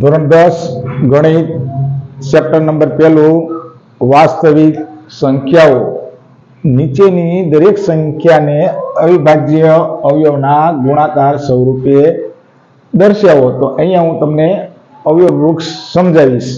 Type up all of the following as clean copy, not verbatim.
ધોરણ 10 ગણિત chapter number 1 વાસ્તવિક સંખ્યાઓ નીચેની દરેક સંખ્યાને અવિભાજ્ય અવયવના ગુણાકાર સ્વરૂપે દર્શાવો. તો અહીંયા હું તમને અવયવ વૃક્ષ સમજાવીશ.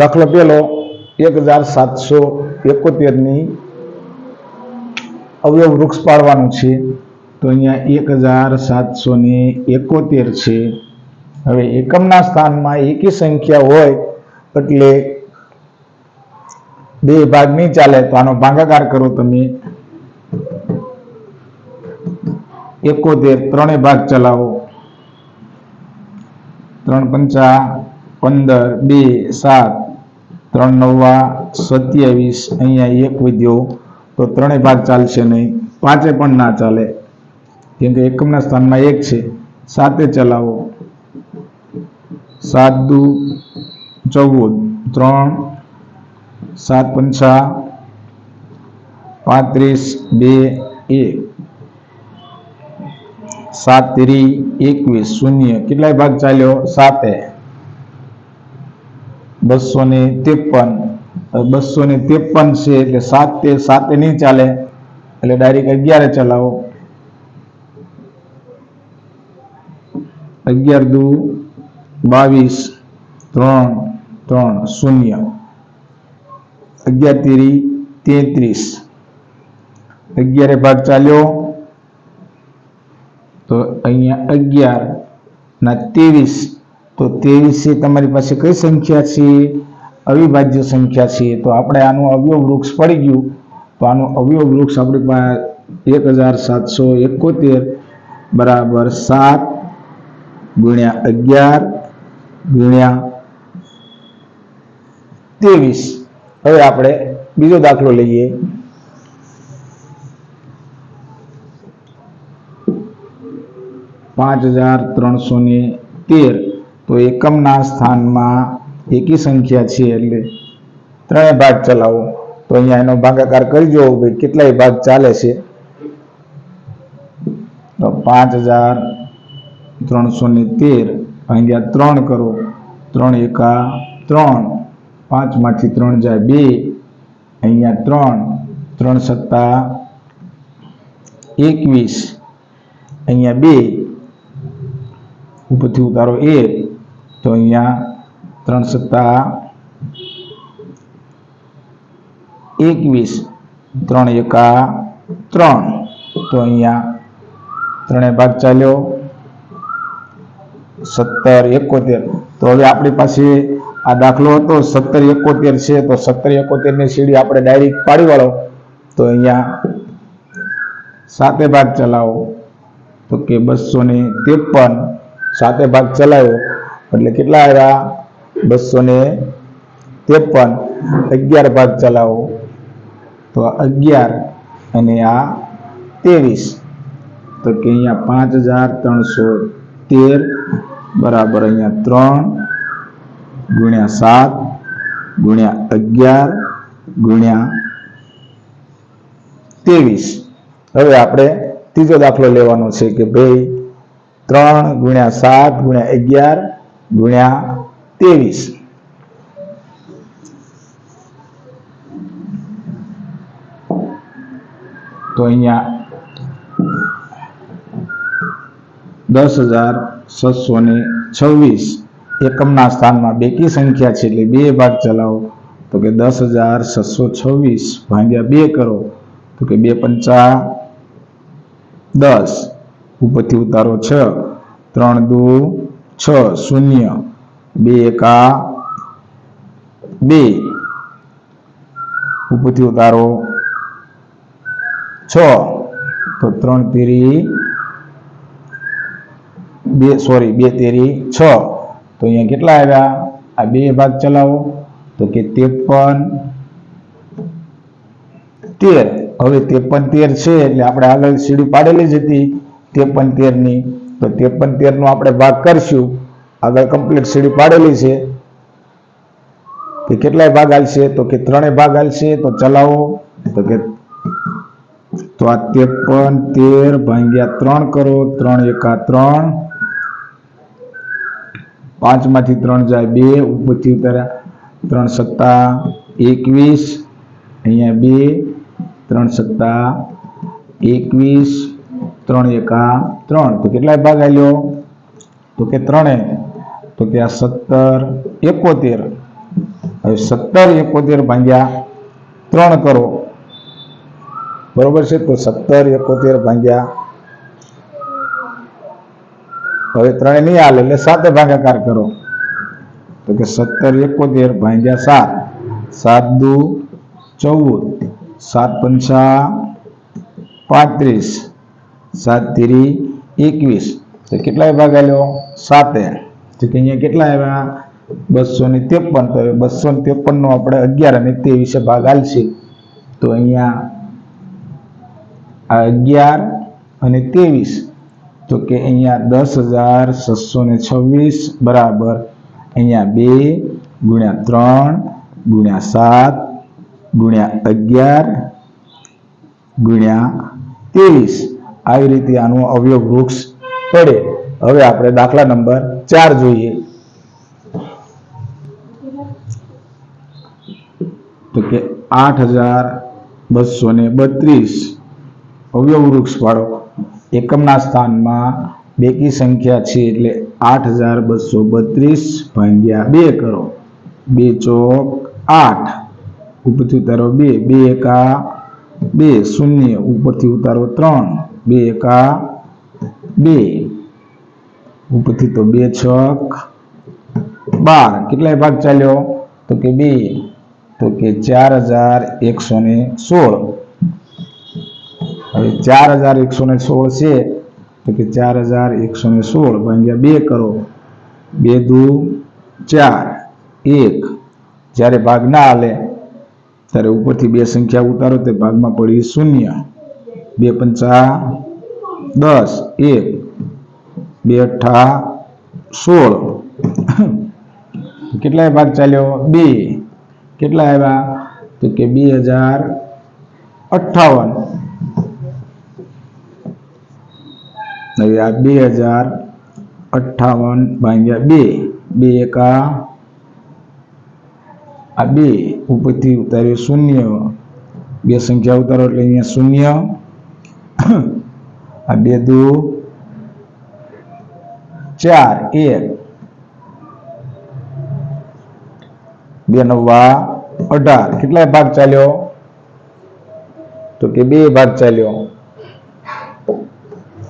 દાખલો પહેલો 1771 ની અવયવ વૃક્ષ પાડવાનું છે. તો અહીંયા 1771 છે. હવે એકમના સ્થાનમાં એકી સંખ્યા હોય એટલે બે ભાગ નહીં ચાલે, તો આનો ભાગાકાર કરો તમે. 71 ત્રણે ભાગ ચલાવો. 3 પંચા 15, 2 7, 3 નવા 27. અહીંયા 1 વધ્યો તો ત્રણે ભાગ ચાલશે નહીં, 5 પણ ના ચાલે કેમ કે એકમના સ્થાનમાં 1 છે. 7 ચલાવો. 7 દુ 14, 3 7 પંચા 35, 2 1, 7 તેરી 21, શૂન્ય. કેટલાય ભાગ ચાલ્યો? 7. 253. 253 છે એટલે 7 નહીં ચાલે એટલે ડાયરેક્ટ 11 ચલાવો. 11 દુ 22, 3 3 શૂન્ય. 11 તેરી 33. 11 ભાગ ચાલ્યો તો અહીંયા 11 ના 23. તો 23 એ તમારી પાસે કઈ સંખ્યા છે? અવિભાજ્ય સંખ્યા છે. તો આપણે આનું અવયવ વૃક્ષ પડી ગયું. તો આનું અવયવ વૃક્ષ આપણી પાસે 1771 બરાબર 7 ગુણ્યા 11 ગુણ્યા 23. હવે આપણે બીજો દાખલો લઈએ. $5313. તો એકમના સ્થાનમાં એકી સંખ્યા છે એટલે ત્રણે ભાગ ચલાવો. તો અહીંયા એનો ભાગાકાર કરી જો ભાઈ કેટલાય ભાગ ચાલે છે. તો 5313 અહીંયા 3 કરો. 3 એકા 3, 5 માંથી 3 જાય 2, અહીંયા 3, 3 સત્તા 21, અહીંયા 2 ઉપરથી ઉતારો 1. તો અહીંયા 3 સત્તા 21, 3 એકા 3. તો અહીંયા ત્રણે ભાગ ચાલ્યો 1771. તો હવે આપણી પાસે આ દાખલો હતો 1771 છે. તો 1771 ની સીડી આપણે ડાયરેક્ટ પાડી વાળો. તો અહીંયા 7 ભાગ ચલાવો. તો કે 253. 7 ભાગ ચલાવ્યો એટલે કેટલા આવ્યા? 253. 11 ભાગ ચલાવો તો 11 અને આ 23. તો કે અહીંયા 5313 બરાબર અહીંયા 3 ગુણ્યા 7 ગુણ્યા 11 ગુણ્યા 23. હવે આપણે ત્રીજો દાખલો લેવાનો છે કે ભાઈ 3 ગુણ્યા 7 ગુણ્યા 11 ગુણ્યા 23. તો અહીંયા 10626. એકમના સ્થાનમાં બેકી સંખ્યા છે એટલે બે ભાગ ચલાવો. તો કે 10626 ભાગ્યા 2 કરો. તો કે 2 પંચા 10, ઉપરથી ઉતારો 6, 3 દુ 6 શૂન્ય. 2 એકા 2, ઉપરથી ઉતારો 6. તો 3 તેરી 2 તેરી 6. તો અહીંયા કેટલા આવ્યા? આ બે ભાગ ચલાવો. તો કે 53 13. હવે 53 13 છે એટલે આપણે આગળ સીડી પાડેલી જ હતી 53 13 ની. તો 53 13 નો આપણે ભાગ કરશું. આગળ કમ્પ્લીટ સીડી પાડેલી છે કે કેટલાય ભાગ હાલશે? તો કે 3 ભાગ હાલશે. તો ચલાવો. તો કે તો આ 53 13 ભાગ્યા 3 કરો. 3 એકા 3, 5 માંથી 3 જાય 2, ઉપરથી ઉતાર્યા. 3 સત્તા 21, અહીંયા 2, 3 સત્તા 21, 3 એકા 3. તો કેટલાય ભાગ હાલ્યો? તો કે 3. તો કે આ 17 71. હવે 17 71 ભાગ્યા 3 કરો. બરોબર છે? તો 17 71 ભાગ્યા, હવે 3 નહીં હાલે એટલે 7 ભાગાકાર કરો. તો કે 17 71 ભાગ્યા 7, 7 દુ 14, 7 પંચા 35, 7 તેરી 21. તો કેટલાય ભાગ હાલ્યો? 7. તો કે અહીંયા કેટલા આવ્યા? 253. તો 253 નો આપણે 11 અને 23 ભાગ હાલશે. તો અહીંયા આ 11 અને 23, તો કે અહીંયા 10,626 બરાબર અહીંયા 2 ગુણ્યા 3 ગુણ્યા 7 ગુણ્યા 11 ગુણ્યા 23. આવી રીતે આનું અવયવ વૃક્ષ પડે. હવે આપણે દાખલા નંબર 4 જોઈએ. તો કે 8,232 અવયવ વૃક્ષ પાડો. એકમના સ્થાનમાં બેકી સંખ્યા છે એટલે 8,232 ભાગ્યા 2 કરો. 2 ચોક 8, ઉપરથી ઉતારો 2, 2 એકા 2, 0, ઉપરથી ઉતારો 3, 2 એકા 2, ઉપરથી તો 2 છક 12. કેટલાય ભાગ ચાલ્યો? તો કે 2. તો કે 4,116. હવે 4,116 છે. તો કે 4,116 ભાગ્યા 2 કરો. 2 દુ 4, 1. જ્યારે ભાગ ના હાલે ત્યારે ઉપરથી 2 સંખ્યા ઉતારો તે ભાગમાં પડી 0. 2 પંચા 10, 1, 2 અઠ્ઠા 16. કેટલાય ભાગ ચાલ્યો? 2. કેટલા આવ્યા? તો કે 2058. હવે આ 2058 ભાગ્યા 2, 2 એકા આ 2, ઉપરથી ઉતાર્યો 0. 2 સંખ્યા ઉતારો એટલે અહીંયા 0. આ 2 દુ 4, 1, 2 નવા 18. કેટલાય ભાગ ચાલ્યો? તો કે 2 ભાગ ચાલ્યો.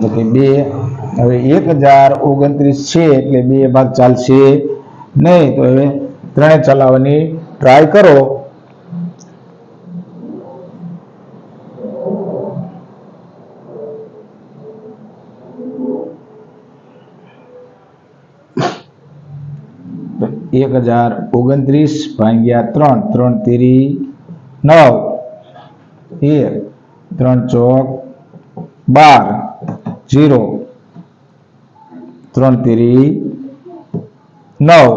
તો કે 2. હવે 1029 છે એટલે 2 ભાગ ચાલશે નહીં. તો હવે 3 ચલાવવાની ટ્રાય કરો. તો 1029 ભાગ્યા 3, 3 તેરી 9, 1, 3 ચોક 12, 0, 3 તેરી 9.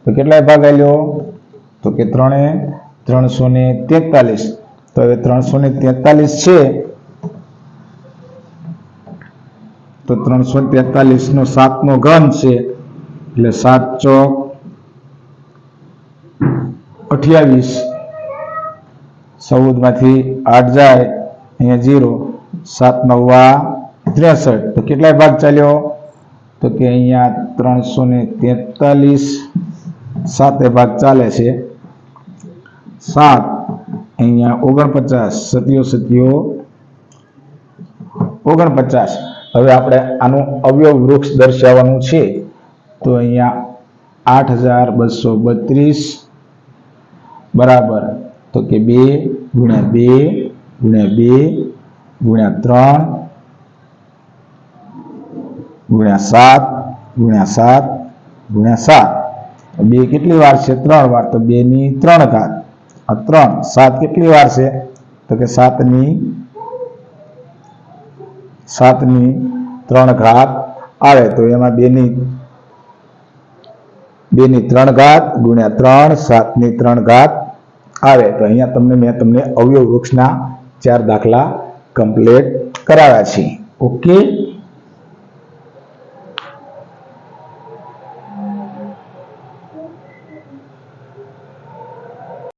તો કેટલાય ભાગ આવ્યો? તો કે 343. તો હવે 343 છે. તો 343 નો 7 નો ઘન છે એટલે 7 ચોક 28. 14 માંથી 8 જાય અહીંયા 0. 7 નવા 63. તો કેટલાય ભાગ ચાલ્યો? તો કે અહીંયા 343 7 ભાગ ચાલે છે. 7 અહીંયા 49, 49. હવે આપણે આનું અવયવ વૃક્ષ દર્શાવવાનું છે. તો અહીંયા 8,232 બરાબર તો કે 2 ગુણ્યા 2 ગુણ્યા 2 ગુણ્યા 3 ગુણ્યા 7 ગુણ્યા 7 ગુણ્યા 7. 2 કેટલી વાર છે? 3 વાર. તો 2 ની 3 ઘાત. આ 3. 7 કેટલી વાર છે? તો કે 7 ની 3 ઘાત આવે. તો એમાં 2 ની 2 ની 3 ઘાત ગુણ્યા 3 7 ની 3 ઘાત આવે. તો અહીંયા મેં તમને અવયવ વૃક્ષના 4 દાખલા કમ્પ્લીટ કરાવ્યા છે. ઓકે.